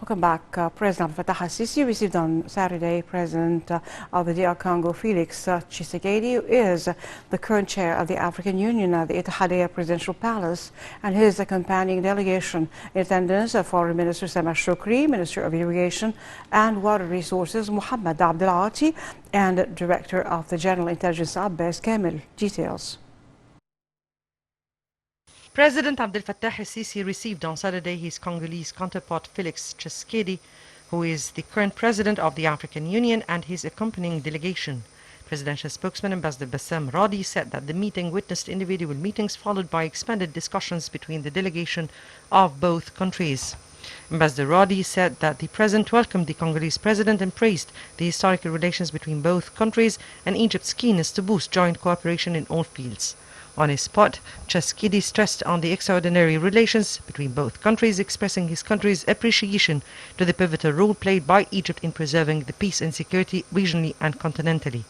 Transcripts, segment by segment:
Welcome back. President Fattah al-Sisi received on Saturday President of the DR Congo, Felix Tshisekedi, who is the current chair of the African Union at the Ittihadiyya Presidential Palace, and his accompanying delegation. In attendance are Foreign Minister Sama Shukri, Minister of Irrigation and Water Resources Muhammad Abdel Ati, and Director of the General Intelligence Abbas Kamel. Details. President Abdel Fattah al-Sisi received on Saturday his Congolese counterpart Felix Tshisekedi, who is the current president of the African Union, and his accompanying delegation. Presidential spokesman Ambassador Bassam Radi said that the meeting witnessed individual meetings followed by expanded discussions between the delegation of both countries. Ambassador Radi said that the president welcomed the Congolese president and praised the historical relations between both countries and Egypt's keenness to boost joint cooperation in all fields. On his part, Tshisekedi stressed on the extraordinary relations between both countries, expressing his country's appreciation to the pivotal role played by Egypt in preserving the peace and security regionally and continentally.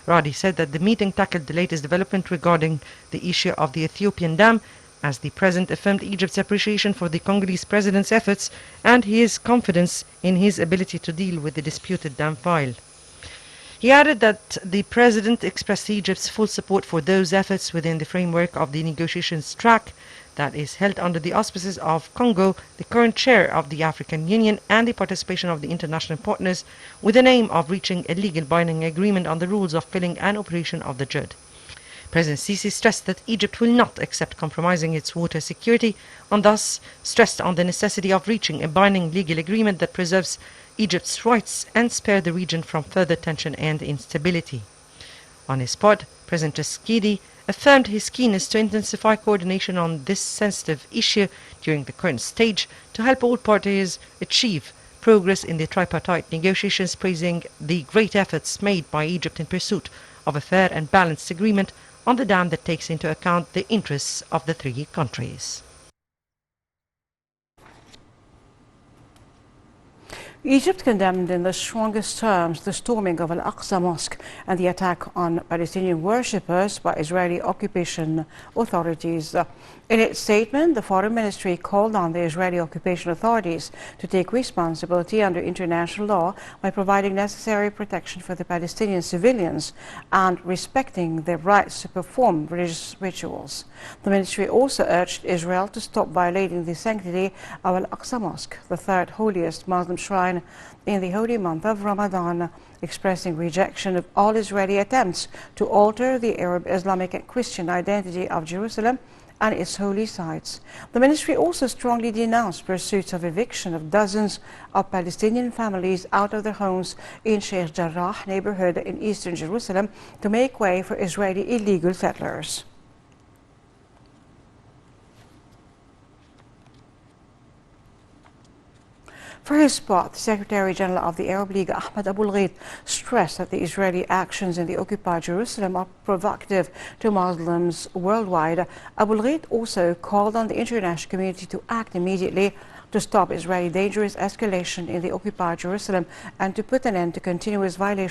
Radi said that the meeting tackled the latest development regarding the issue of the Ethiopian dam, as the president affirmed Egypt's appreciation for the Congolese president's efforts and his confidence in his ability to deal with the disputed dam file. He added that the president expressed Egypt's full support for those efforts within the framework of the negotiations track that is held under the auspices of Congo, the current chair of the African Union, and the participation of the international partners, with the aim of reaching a legal binding agreement on the rules of filling and operation of the JUD. President Sisi stressed that Egypt will not accept compromising its water security, and thus stressed on the necessity of reaching a binding legal agreement that preserves Egypt's rights and spare the region from further tension and instability. On his part, President Tshisekedi affirmed his keenness to intensify coordination on this sensitive issue during the current stage to help all parties achieve progress in the tripartite negotiations, praising the great efforts made by Egypt in pursuit of a fair and balanced agreement on the dam that takes into account the interests of the three countries. Egypt condemned in the strongest terms the storming of Al-Aqsa Mosque and the attack on Palestinian worshippers by Israeli occupation authorities. In its statement, the Foreign Ministry called on the Israeli occupation authorities to take responsibility under international law by providing necessary protection for the Palestinian civilians and respecting their rights to perform religious rituals. The ministry also urged Israel to stop violating the sanctity of Al-Aqsa Mosque, the third holiest Muslim shrine in the holy month of Ramadan, expressing rejection of all Israeli attempts to alter the Arab, Islamic and Christian identity of Jerusalem and its holy sites. The ministry also strongly denounced pursuits of eviction of dozens of Palestinian families out of their homes in Sheikh Jarrah neighborhood in eastern Jerusalem to make way for Israeli illegal settlers. For his part, the Secretary General of the Arab League, Ahmed Abul-Gheit, stressed that the Israeli actions in the occupied Jerusalem are provocative to Muslims worldwide. Abul-Gheit also called on the international community to act immediately to stop Israeli dangerous escalation in the occupied Jerusalem and to put an end to continuous violations